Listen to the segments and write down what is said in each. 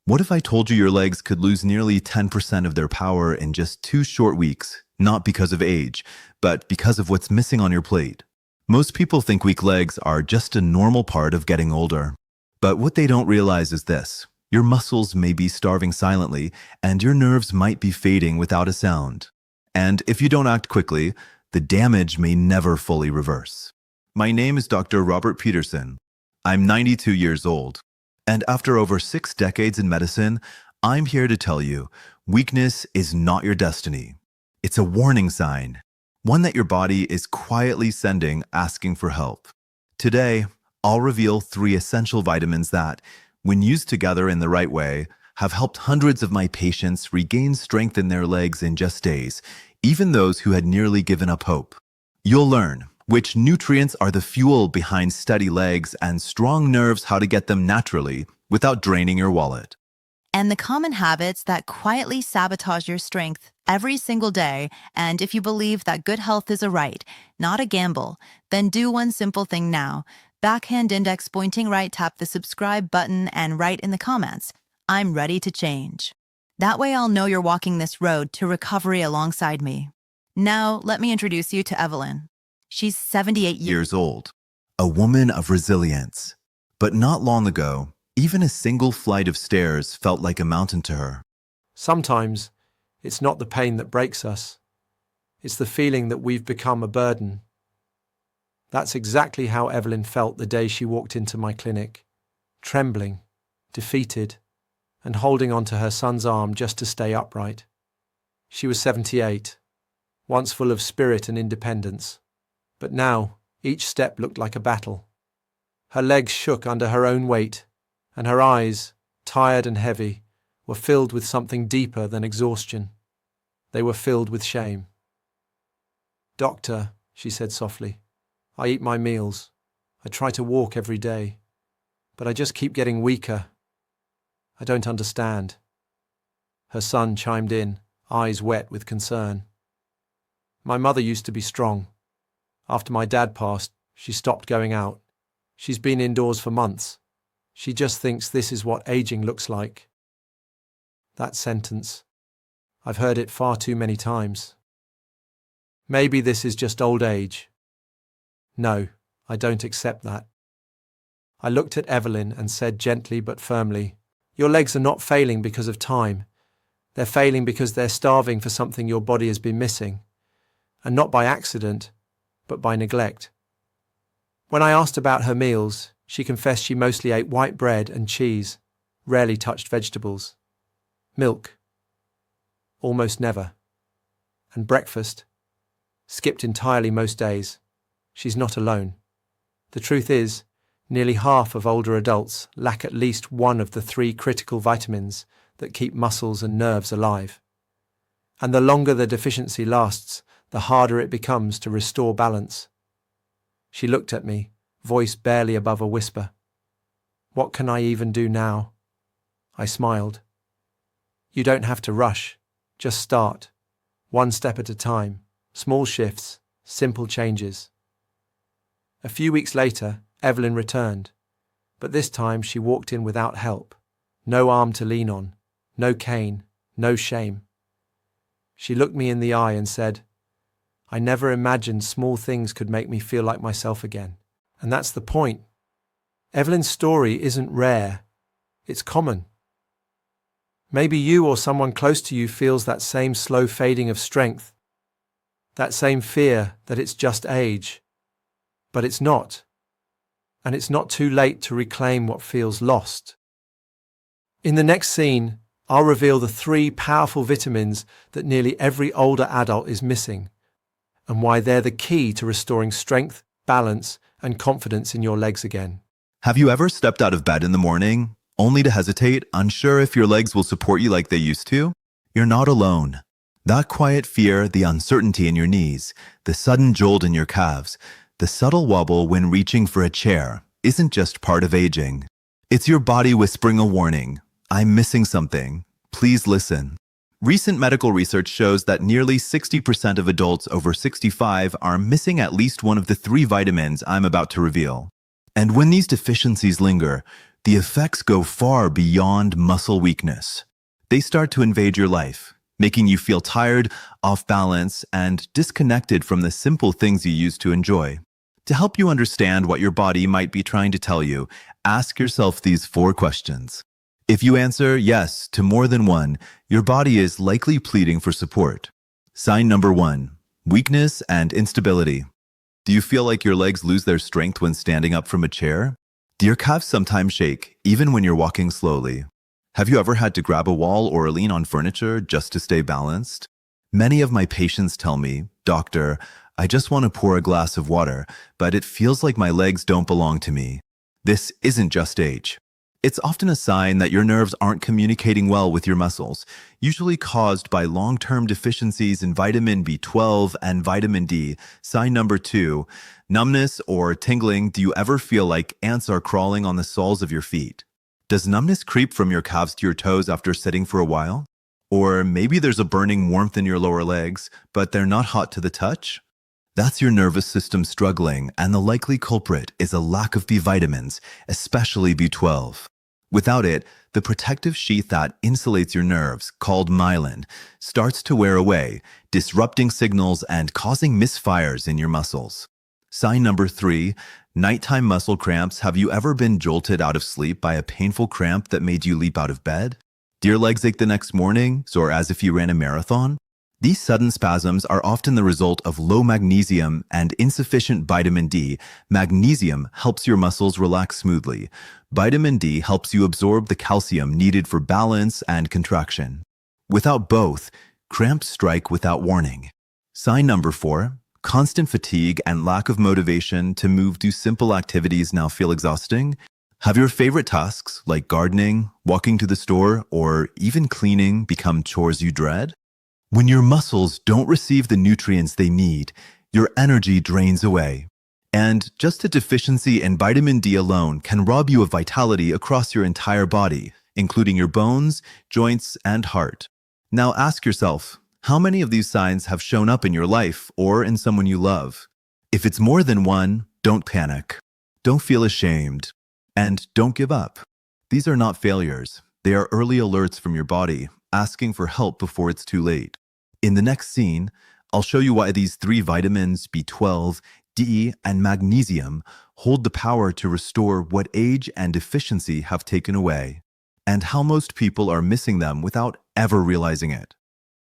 What if I told you your legs could lose nearly 10% of their power in just 2 short weeks, not because of age, but because of what's missing on your plate? Most people think weak legs are just a normal part of getting older. But what they don't realize is this: your muscles may be starving silently, and your nerves might be fading without a sound. And if you don't act quickly, the damage may never fully reverse. My name is Dr. Robert Peterson. I'm 92 years old. And after over 6 decades in medicine, I'm here to tell you, weakness is not your destiny. It's a warning sign, one that your body is quietly sending, asking for help. Today, I'll reveal 3 essential vitamins that, when used together in the right way, have helped hundreds of my patients regain strength in their legs in just days, even those who had nearly given up hope. You'll learn which nutrients are the fuel behind steady legs and strong nerves, how to get them naturally without draining your wallet. And the common habits that quietly sabotage your strength every single day. And if you believe that good health is a right, not a gamble, then do one simple thing now. Backhand index pointing right, tap the subscribe button and write in the comments, "I'm ready to change." That way I'll know you're walking this road to recovery alongside me. Now, let me introduce you to Evelyn. She's 78 Years old, a woman of resilience. But not long ago, even a single flight of stairs felt like a mountain to her. Sometimes it's not the pain that breaks us. It's the feeling that we've become a burden. That's exactly how Evelyn felt the day she walked into my clinic, trembling, defeated, and holding onto her son's arm just to stay upright. She was 78, once full of spirit and independence. But now, each step looked like a battle. Her legs shook under her own weight, and her eyes, tired and heavy, were filled with something deeper than exhaustion. They were filled with shame. "Doctor," she said softly, "I eat my meals. I try to walk every day. But I just keep getting weaker. I don't understand." Her son chimed in, eyes wet with concern. "My mother used to be strong. After my dad passed, she stopped going out. She's been indoors for months. She just thinks this is what aging looks like." That sentence, I've heard it far too many times. Maybe this is just old age. No, I don't accept that. I looked at Evelyn and said gently but firmly, "Your legs are not failing because of time. They're failing because they're starving for something your body has been missing. And not by accident, but by neglect." When I asked about her meals, she confessed she mostly ate white bread and cheese, rarely touched vegetables. Milk, almost never. And breakfast, skipped entirely most days. She's not alone. The truth is, nearly half of older adults lack at least one of the 3 critical vitamins that keep muscles and nerves alive. And the longer the deficiency lasts, the harder it becomes to restore balance. She looked at me, voice barely above a whisper. "What can I even do now?" I smiled. "You don't have to rush. Just start. One step at a time. Small shifts, simple changes." A few weeks later, Evelyn returned. But this time she walked in without help. No arm to lean on. No cane. No shame. She looked me in the eye and said, "I never imagined small things could make me feel like myself again." And that's the point. Evelyn's story isn't rare. It's common. Maybe you or someone close to you feels that same slow fading of strength, that same fear that it's just age. But it's not. And it's not too late to reclaim what feels lost. In the next scene, I'll reveal the 3 powerful vitamins that nearly every older adult is missing, and why they're the key to restoring strength, balance, and confidence in your legs again. Have you ever stepped out of bed in the morning, only to hesitate, unsure if your legs will support you like they used to? You're not alone. That quiet fear, the uncertainty in your knees, the sudden jolt in your calves, the subtle wobble when reaching for a chair isn't just part of aging. It's your body whispering a warning. "I'm missing something. Please listen." Recent medical research shows that nearly 60% of adults over 65 are missing at least one of the 3 vitamins I'm about to reveal. And when these deficiencies linger, the effects go far beyond muscle weakness. They start to invade your life, making you feel tired, off balance, and disconnected from the simple things you used to enjoy. To help you understand what your body might be trying to tell you, ask yourself these 4 questions. If you answer yes to more than one, your body is likely pleading for support. Sign number 1, weakness and instability. Do you feel like your legs lose their strength when standing up from a chair? Do your calves sometimes shake, even when you're walking slowly? Have you ever had to grab a wall or lean on furniture just to stay balanced? Many of my patients tell me, "Doctor, I just want to pour a glass of water, but it feels like my legs don't belong to me." This isn't just age. It's often a sign that your nerves aren't communicating well with your muscles, usually caused by long-term deficiencies in vitamin B12 and vitamin D. Sign number 2, numbness or tingling. Do you ever feel like ants are crawling on the soles of your feet? Does numbness creep from your calves to your toes after sitting for a while? Or maybe there's a burning warmth in your lower legs, but they're not hot to the touch? That's your nervous system struggling, and the likely culprit is a lack of B vitamins, especially B12. Without it, the protective sheath that insulates your nerves, called myelin, starts to wear away, disrupting signals and causing misfires in your muscles. Sign number 3, nighttime muscle cramps. Have you ever been jolted out of sleep by a painful cramp that made you leap out of bed? Do your legs ache the next morning, or as if you ran a marathon? These sudden spasms are often the result of low magnesium and insufficient vitamin D. Magnesium helps your muscles relax smoothly. Vitamin D helps you absorb the calcium needed for balance and contraction. Without both, cramps strike without warning. Sign number 4, constant fatigue and lack of motivation to move do simple activities now feel exhausting? Have your favorite tasks, like gardening, walking to the store, or even cleaning, become chores you dread? When your muscles don't receive the nutrients they need, your energy drains away. And just a deficiency in vitamin D alone can rob you of vitality across your entire body, including your bones, joints, and heart. Now ask yourself, how many of these signs have shown up in your life or in someone you love? If it's more than one, don't panic. Don't feel ashamed. And don't give up. These are not failures. They are early alerts from your body, asking for help before it's too late. In the next scene, I'll show you why these 3 vitamins, B12, D, and magnesium, hold the power to restore what age and deficiency have taken away, and how most people are missing them without ever realizing it.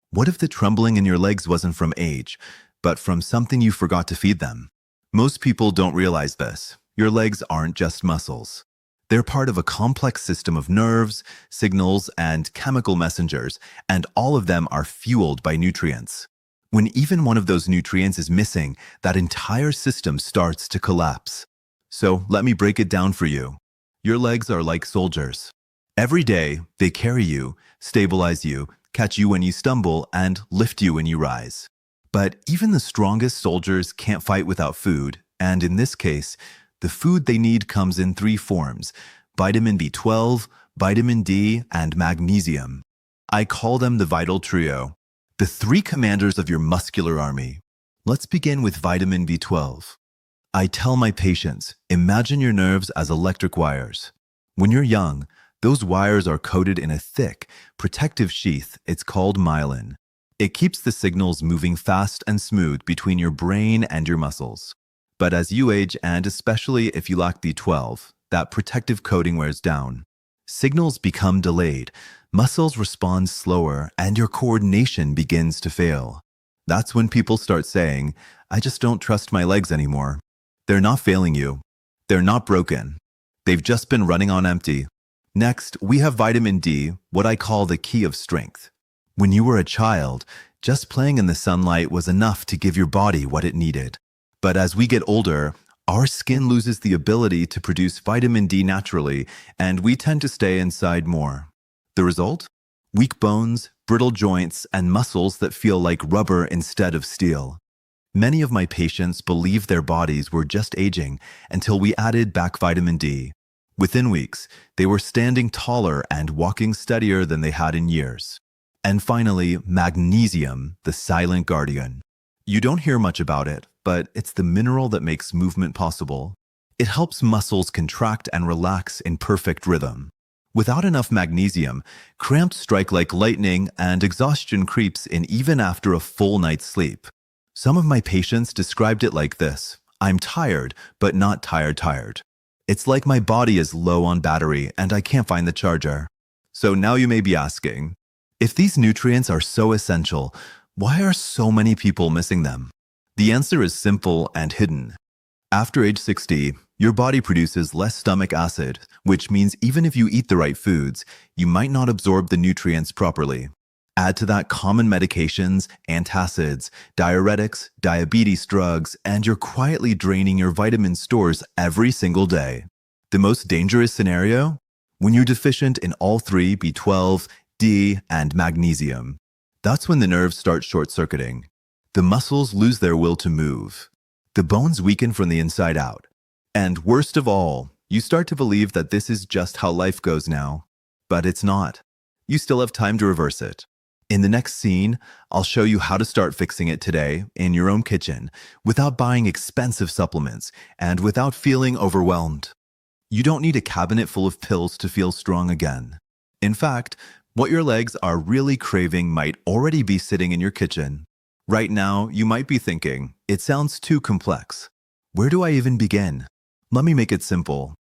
What if the trembling in your legs wasn't from age, but from something you forgot to feed them? Most people don't realize this. Your legs aren't just muscles. They're part of a complex system of nerves, signals, and chemical messengers, and all of them are fueled by nutrients. When even one of those nutrients is missing, that entire system starts to collapse. So let me break it down for you. Your legs are like soldiers. Every day, they carry you, stabilize you, catch you when you stumble, and lift you when you rise. But even the strongest soldiers can't fight without food, and in this case, the food they need comes in 3 forms: vitamin B12, vitamin D, and magnesium. I call them the vital trio, the 3 commanders of your muscular army. Let's begin with vitamin B12. I tell my patients, imagine your nerves as electric wires. When you're young, those wires are coated in a thick, protective sheath. It's called myelin. It keeps the signals moving fast and smooth between your brain and your muscles. But as you age, and especially if you lack B12, that protective coating wears down. Signals become delayed, muscles respond slower, and your coordination begins to fail. That's when people start saying, I just don't trust my legs anymore. They're not failing you. They're not broken. They've just been running on empty. Next, we have vitamin D, what I call the key of strength. When you were a child, just playing in the sunlight was enough to give your body what it needed. But as we get older, our skin loses the ability to produce vitamin D naturally, and we tend to stay inside more. The result? Weak bones, brittle joints, and muscles that feel like rubber instead of steel. Many of my patients believed their bodies were just aging until we added back vitamin D. Within weeks, they were standing taller and walking steadier than they had in years. And finally, magnesium, the silent guardian. You don't hear much about it, but it's the mineral that makes movement possible. It helps muscles contract and relax in perfect rhythm. Without enough magnesium, cramps strike like lightning and exhaustion creeps in even after a full night's sleep. Some of my patients described it like this: I'm tired, but not tired. It's like my body is low on battery and I can't find the charger. So now you may be asking, if these nutrients are so essential, why are so many people missing them? The answer is simple and hidden. After age 60, your body produces less stomach acid, which means even if you eat the right foods, you might not absorb the nutrients properly. Add to that common medications, antacids, diuretics, diabetes drugs, and you're quietly draining your vitamin stores every single day. The most dangerous scenario? When you're deficient in all three, B12, D, and magnesium. That's when the nerves start short-circuiting. The muscles lose their will to move. The bones weaken from the inside out. And worst of all, you start to believe that this is just how life goes now. But it's not. You still have time to reverse it. In the next scene, I'll show you how to start fixing it today in your own kitchen without buying expensive supplements and without feeling overwhelmed. You don't need a cabinet full of pills to feel strong again. In fact, what your legs are really craving might already be sitting in your kitchen. Right now, you might be thinking, it sounds too complex. Where do I even begin? Let me make it simple.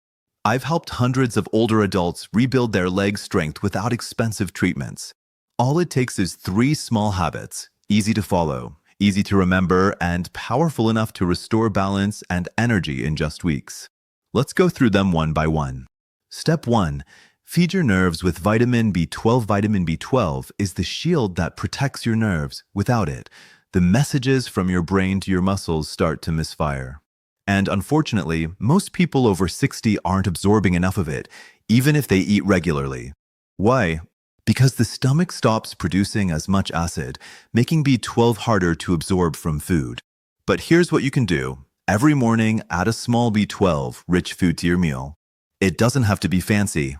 I've helped hundreds of older adults rebuild their leg strength without expensive treatments. All it takes is 3 small habits, easy to follow, easy to remember, and powerful enough to restore balance and energy in just weeks. Let's go through them one by one. Step 1. Feed your nerves with vitamin B12. Vitamin B12 is the shield that protects your nerves. Without it, the messages from your brain to your muscles start to misfire. And unfortunately, most people over 60 aren't absorbing enough of it, even if they eat regularly. Why? Because the stomach stops producing as much acid, making B12 harder to absorb from food. But here's what you can do. Every morning, add a small B12-rich food to your meal. It doesn't have to be fancy.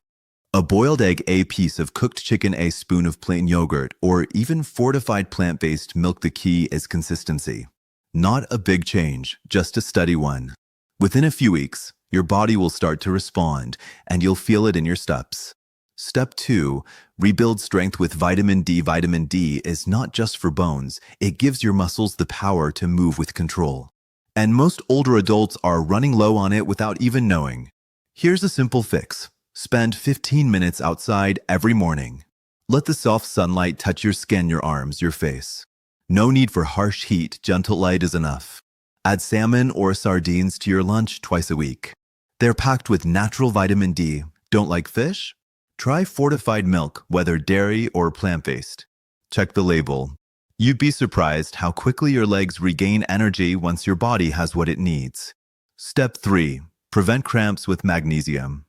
A boiled egg, a piece of cooked chicken, a spoon of plain yogurt, or even fortified plant-based milk. The key is consistency. Not a big change, just a steady one. Within a few weeks, your body will start to respond, and you'll feel it in your steps. Step 2. Rebuild strength with vitamin D. Vitamin D is not just for bones, it gives your muscles the power to move with control. And most older adults are running low on it without even knowing. Here's a simple fix. Spend 15 minutes outside every morning. Let the soft sunlight touch your skin, your arms, your face. No need for harsh heat, gentle light is enough. Add salmon or sardines to your lunch twice a week. They're packed with natural vitamin D. Don't like fish? Try fortified milk, whether dairy or plant-based. Check the label. You'd be surprised how quickly your legs regain energy once your body has what it needs. Step 3. Prevent cramps with magnesium.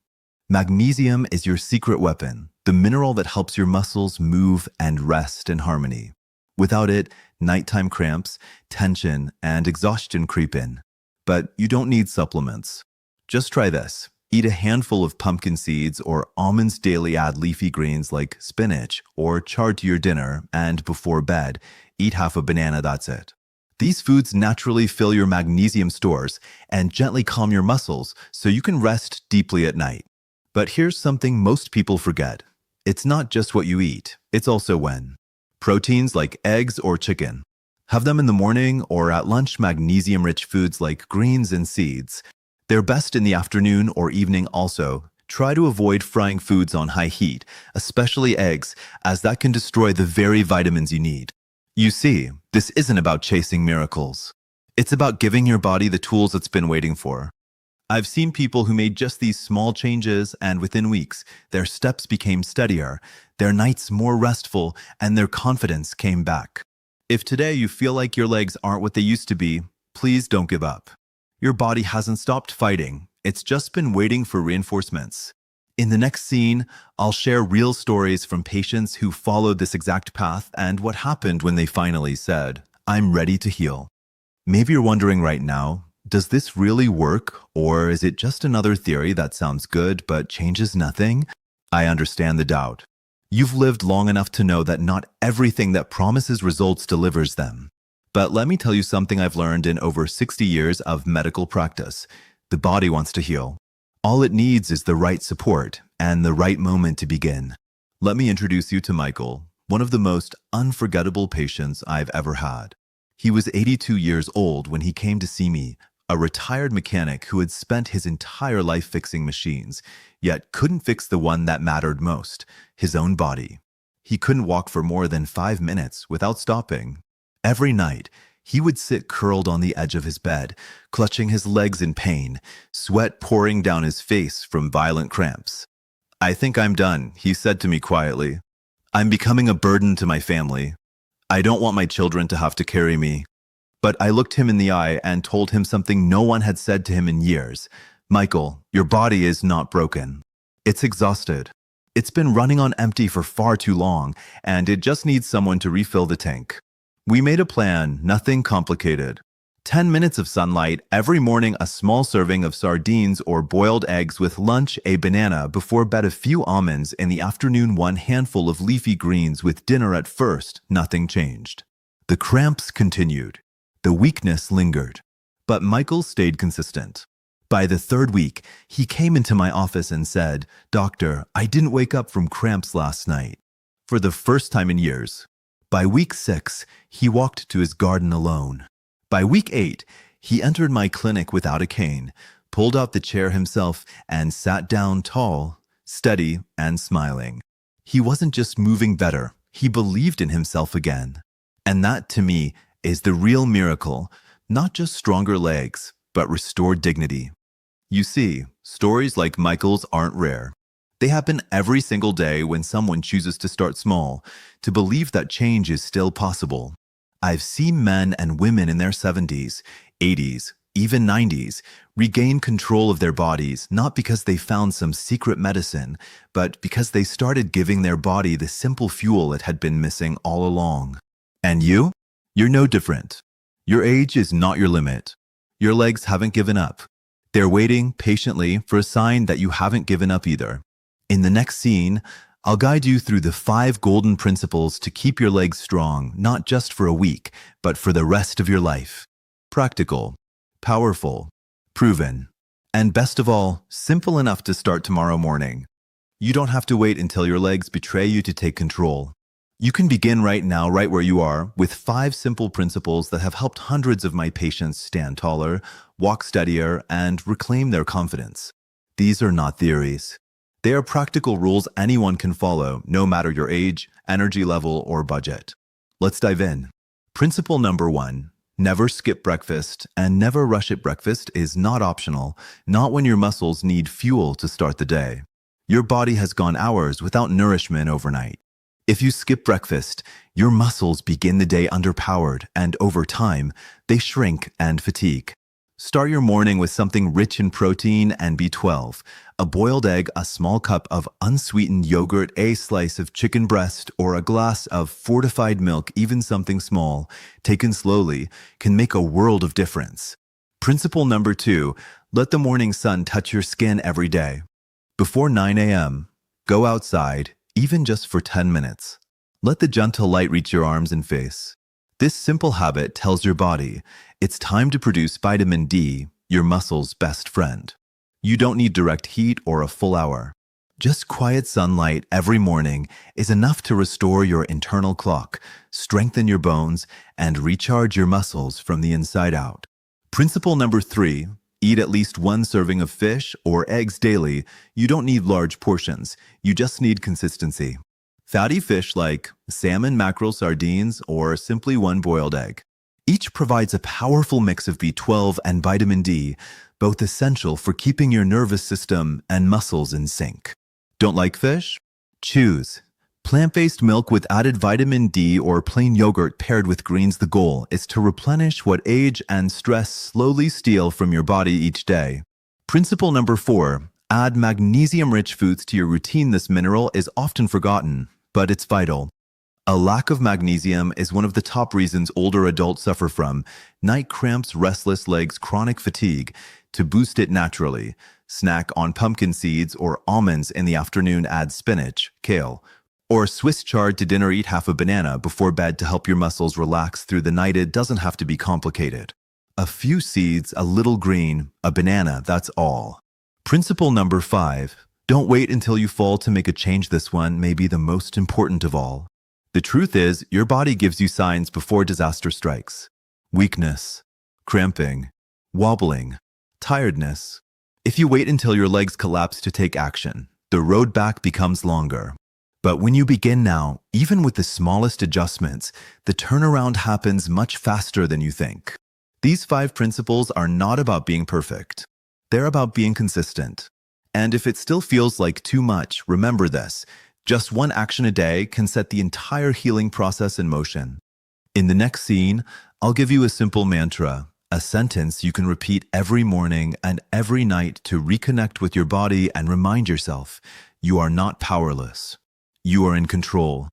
Magnesium is your secret weapon, the mineral that helps your muscles move and rest in harmony. Without it, nighttime cramps, tension, and exhaustion creep in. But you don't need supplements. Just try this. Eat a handful of pumpkin seeds or almonds daily. Add leafy greens like spinach or chard to your dinner, and before bed, eat half a banana. That's it. These foods naturally fill your magnesium stores and gently calm your muscles so you can rest deeply at night. But here's something most people forget. It's not just what you eat, it's also when. Proteins like eggs or chicken. Have them in the morning or at lunch. Magnesium-rich foods like greens and seeds. They're best in the afternoon or evening also. Try to avoid frying foods on high heat, especially eggs, as that can destroy the very vitamins you need. You see, this isn't about chasing miracles. It's about giving your body the tools it's been waiting for. I've seen people who made just these small changes, and within weeks, their steps became steadier, their nights more restful, and their confidence came back. If today you feel like your legs aren't what they used to be, please don't give up. Your body hasn't stopped fighting, it's just been waiting for reinforcements. In the next scene, I'll share real stories from patients who followed this exact path and what happened when they finally said, "I'm ready to heal." Maybe you're wondering right now, does this really work, or is it just another theory that sounds good but changes nothing? I understand the doubt. You've lived long enough to know that not everything that promises results delivers them. But let me tell you something I've learned in over 60 years of medical practice. The body wants to heal. All it needs is the right support and the right moment to begin. Let me introduce you to Michael, one of the most unforgettable patients I've ever had. He was 82 years old when he came to see me, a retired mechanic who had spent his entire life fixing machines, yet couldn't fix the one that mattered most, his own body. He couldn't walk for more than 5 minutes without stopping. Every night, he would sit curled on the edge of his bed, clutching his legs in pain, sweat pouring down his face from violent cramps. "I think I'm done," he said to me quietly. "I'm becoming a burden to my family. I don't want my children to have to carry me." But I looked him in the eye and told him something no one had said to him in years. "Michael, your body is not broken. It's exhausted. It's been running on empty for far too long, and it just needs someone to refill the tank." We made a plan, nothing complicated. 10 minutes of sunlight, every morning a small serving of sardines or boiled eggs with lunch, a banana, before bed a few almonds, in the afternoon one handful of leafy greens. With dinner at first, nothing changed. The cramps continued. The weakness lingered. But Michael stayed consistent. By the 3rd week, he came into my office and said, "Doctor, I didn't wake up from cramps last night." For the first time in years. By week 6, he walked to his garden alone. By week 8, he entered my clinic without a cane, pulled out the chair himself, and sat down tall, steady, and smiling. He wasn't just moving better, he believed in himself again. And that, to me, is the real miracle, not just stronger legs, but restored dignity. You see, stories like Michael's aren't rare. They happen every single day when someone chooses to start small, to believe that change is still possible. I've seen men and women in their 70s, 80s, even 90s, regain control of their bodies, not because they found some secret medicine, but because they started giving their body the simple fuel it had been missing all along. And you? You're no different. Your age is not your limit. Your legs haven't given up. They're waiting patiently for a sign that you haven't given up either. In the next scene, I'll guide you through the 5 golden principles to keep your legs strong, not just for a week, but for the rest of your life. Practical, powerful, proven, and best of all, simple enough to start tomorrow morning. You don't have to wait until your legs betray you to take control. You can begin right now, right where you are, with 5 simple principles that have helped hundreds of my patients stand taller, walk steadier, and reclaim their confidence. These are not theories. They are practical rules anyone can follow, no matter your age, energy level, or budget. Let's dive in. Principle number 1, never skip breakfast, and never rush at breakfast is not optional, not when your muscles need fuel to start the day. Your body has gone hours without nourishment overnight. If you skip breakfast, your muscles begin the day underpowered, and over time, they shrink and fatigue. Start your morning with something rich in protein and B12, a boiled egg, a small cup of unsweetened yogurt, a slice of chicken breast, or a glass of fortified milk. Even something small, taken slowly, can make a world of difference. Principle number 2, let the morning sun touch your skin every day. Before 9 a.m., go outside, even just for 10 minutes. Let the gentle light reach your arms and face. This simple habit tells your body, it's time to produce vitamin D, your muscle's best friend. You don't need direct heat or a full hour. Just quiet sunlight every morning is enough to restore your internal clock, strengthen your bones, and recharge your muscles from the inside out. Principle number 3, eat at least 1 serving of fish or eggs daily. You don't need large portions, you just need consistency. Fatty fish like salmon, mackerel, sardines, or simply 1 boiled egg. Each provides a powerful mix of B12 and vitamin D, both essential for keeping your nervous system and muscles in sync. Don't like fish? Choose plant-based milk with added vitamin D or plain yogurt paired with greens. The goal is to replenish what age and stress slowly steal from your body each day. Principle number 4, add magnesium-rich foods to your routine. This mineral is often forgotten, but it's vital. A lack of magnesium is one of the top reasons older adults suffer from night cramps, restless legs, chronic fatigue. To boost it naturally, snack on pumpkin seeds or almonds in the afternoon. Add spinach, kale, or Swiss chard to dinner. Eat half a banana before bed to help your muscles relax through the night. It doesn't have to be complicated. A few seeds, a little green, a banana, that's all. Principle number 5. Don't wait until you fall to make a change. This one may be the most important of all. The truth is, your body gives you signs before disaster strikes. Weakness, cramping, wobbling, tiredness. If you wait until your legs collapse to take action, the road back becomes longer. But when you begin now, even with the smallest adjustments, the turnaround happens much faster than you think. These 5 principles are not about being perfect. They're about being consistent. And if it still feels like too much, remember this. Just one action a day can set the entire healing process in motion. In the next scene, I'll give you a simple mantra, a sentence you can repeat every morning and every night to reconnect with your body and remind yourself, you are not powerless. You are in control.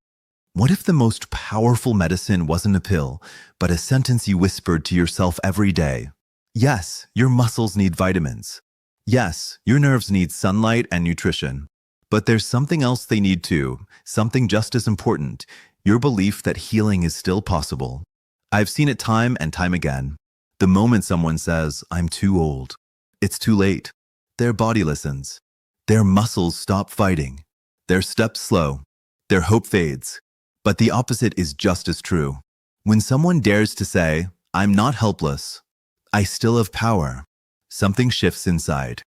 What if the most powerful medicine wasn't a pill, but a sentence you whispered to yourself every day? Yes, your muscles need vitamins. Yes, your nerves need sunlight and nutrition. But there's something else they need too, something just as important, your belief that healing is still possible. I've seen it time and time again. The moment someone says, I'm too old, it's too late, their body listens. Their muscles stop fighting. Their steps slow. Their hope fades. But the opposite is just as true. When someone dares to say, I'm not helpless, I still have power, something shifts inside.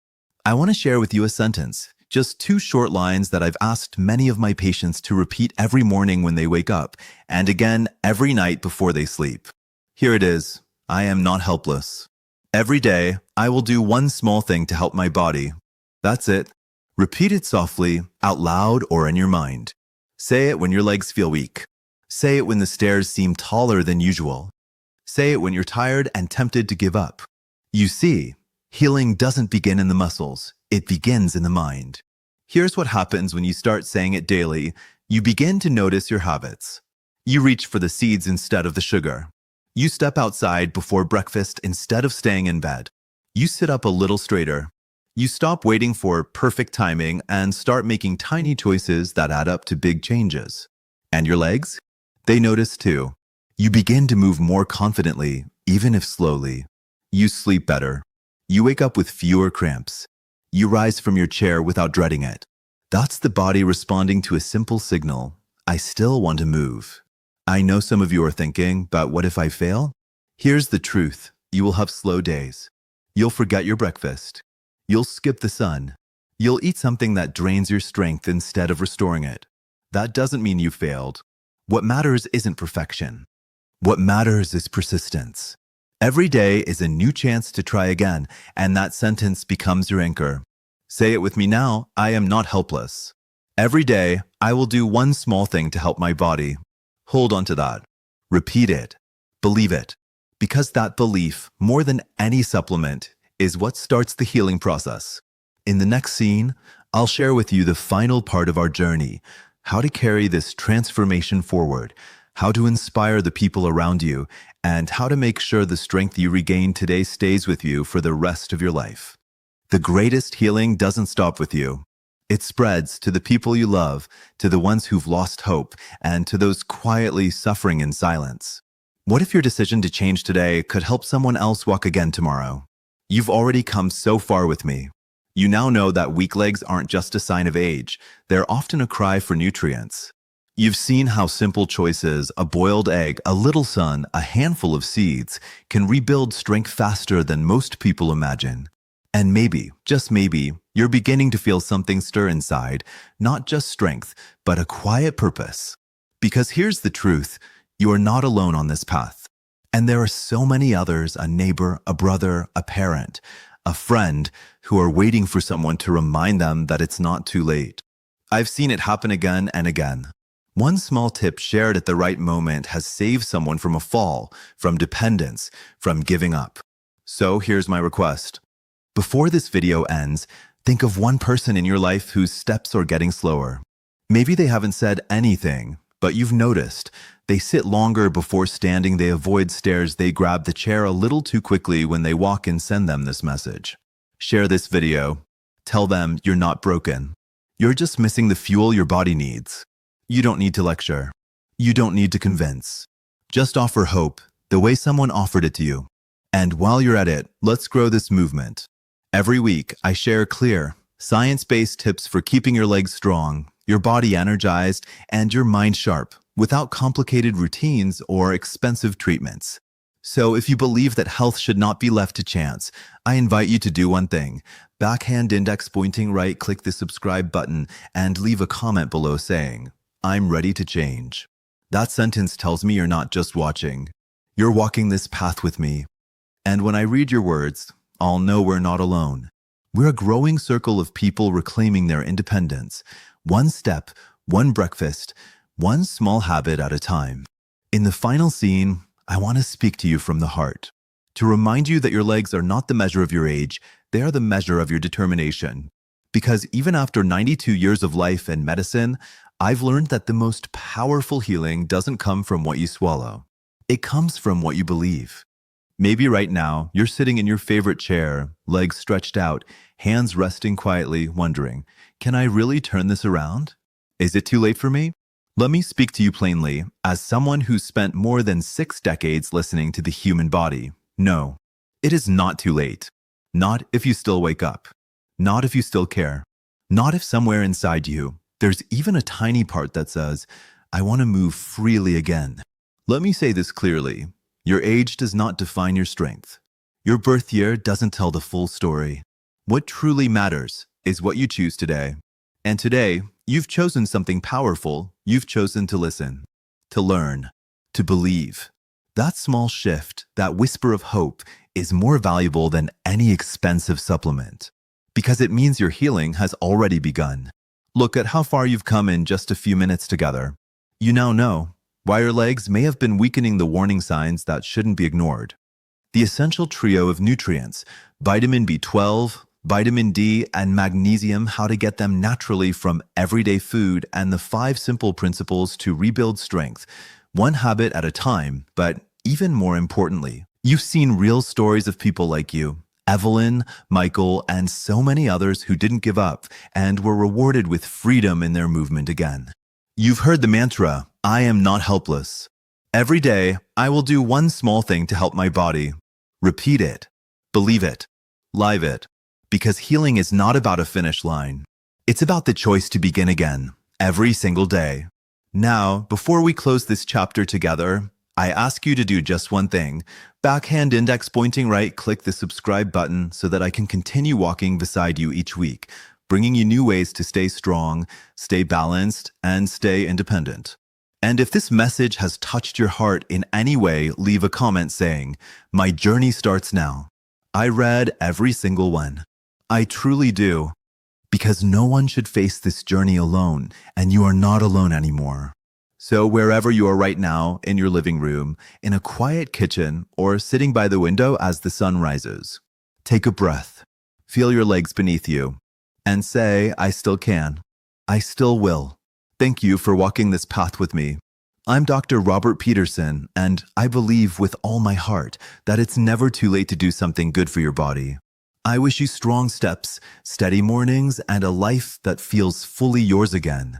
I want to share with you a sentence. Just 2 short lines that I've asked many of my patients to repeat every morning when they wake up, and again every night before they sleep. Here it is. I am not helpless. Every day, I will do one small thing to help my body. That's it. Repeat it softly, out loud or in your mind. Say it when your legs feel weak. Say it when the stairs seem taller than usual. Say it when you're tired and tempted to give up. You see, healing doesn't begin in the muscles. It begins in the mind. Here's what happens when you start saying it daily. You begin to notice your habits. You reach for the seeds instead of the sugar. You step outside before breakfast instead of staying in bed. You sit up a little straighter. You stop waiting for perfect timing and start making tiny choices that add up to big changes. And your legs? They notice too. You begin to move more confidently, even if slowly. You sleep better. You wake up with fewer cramps. You rise from your chair without dreading it. That's the body responding to a simple signal. I still want to move. I know some of you are thinking, but what if I fail? Here's the truth. You will have slow days. You'll forget your breakfast. You'll skip the sun. You'll eat something that drains your strength instead of restoring it. That doesn't mean you failed. What matters isn't perfection. What matters is persistence. Every day is a new chance to try again, and that sentence becomes your anchor. Say it with me now, I am not helpless. Every day, I will do one small thing to help my body. Hold on to that. Repeat it. Believe it. Because that belief, more than any supplement, is what starts the healing process. In the next scene, I'll share with you the final part of our journey, how to carry this transformation forward, how to inspire the people around you, and how to make sure the strength you regain today stays with you for the rest of your life. The greatest healing doesn't stop with you. It spreads to the people you love, to the ones who've lost hope, and to those quietly suffering in silence. What if your decision to change today could help someone else walk again tomorrow? You've already come so far with me. You now know that weak legs aren't just a sign of age. They're often a cry for nutrients. You've seen how simple choices, a boiled egg, a little sun, a handful of seeds, can rebuild strength faster than most people imagine. And maybe, just maybe, you're beginning to feel something stir inside, not just strength, but a quiet purpose. Because here's the truth, you are not alone on this path. And there are so many others, a neighbor, a brother, a parent, a friend, who are waiting for someone to remind them that it's not too late. I've seen it happen again and again. One small tip shared at the right moment has saved someone from a fall, from dependence, from giving up. So here's my request. Before this video ends, think of one person in your life whose steps are getting slower. Maybe they haven't said anything, but you've noticed. They sit longer before standing, they avoid stairs, they grab the chair a little too quickly when they walk in. Send them this message. Share this video. Tell them you're not broken. You're just missing the fuel your body needs. You don't need to lecture. You don't need to convince. Just offer hope, the way someone offered it to you. And while you're at it, let's grow this movement. Every week, I share clear, science-based tips for keeping your legs strong, your body energized, and your mind sharp, without complicated routines or expensive treatments. So if you believe that health should not be left to chance, I invite you to do one thing. Backhand index pointing right, click the subscribe button, and leave a comment below saying, "I'm ready to change." That sentence tells me you're not just watching. You're walking this path with me. And when I read your words, I'll know we're not alone. We're a growing circle of people reclaiming their independence. One step, one breakfast, one small habit at a time. In the final scene, I want to speak to you from the heart. To remind you that your legs are not the measure of your age, they are the measure of your determination. Because even after 92 years of life and medicine, I've learned that the most powerful healing doesn't come from what you swallow. It comes from what you believe. Maybe right now, you're sitting in your favorite chair, legs stretched out, hands resting quietly, wondering, can I really turn this around? Is it too late for me? Let me speak to you plainly, as someone who's spent more than 6 decades listening to the human body. No, it is not too late. Not if you still wake up. Not if you still care. Not if somewhere inside you, there's even a tiny part that says, I want to move freely again. Let me say this clearly. Your age does not define your strength. Your birth year doesn't tell the full story. What truly matters is what you choose today. And today, you've chosen something powerful. You've chosen to listen, to learn, to believe. That small shift, that whisper of hope, is more valuable than any expensive supplement. Because it means your healing has already begun. Look at how far you've come in just a few minutes together. You now know why your legs may have been weakening, the warning signs that shouldn't be ignored. The essential trio of nutrients, vitamin B12, vitamin D, and magnesium, how to get them naturally from everyday food, and the 5 simple principles to rebuild strength, one habit at a time. But even more importantly, you've seen real stories of people like you, Evelyn, Michael, and so many others who didn't give up and were rewarded with freedom in their movement again. You've heard the mantra, I am not helpless. Every day, I will do one small thing to help my body. Repeat it. Believe it. Live it. Because healing is not about a finish line. It's about the choice to begin again, every single day. Now, before we close this chapter together, I ask you to do just one thing. Backhand index pointing right, click the subscribe button so that I can continue walking beside you each week, bringing you new ways to stay strong, stay balanced, and stay independent. And if this message has touched your heart in any way, leave a comment saying, my journey starts now. I read every single one. I truly do. Because no one should face this journey alone, and you are not alone anymore. So wherever you are right now, in your living room, in a quiet kitchen, or sitting by the window as the sun rises, take a breath, feel your legs beneath you, and say, I still can. I still will. Thank you for walking this path with me. I'm Dr. Robert Peterson, and I believe with all my heart that it's never too late to do something good for your body. I wish you strong steps, steady mornings, and a life that feels fully yours again.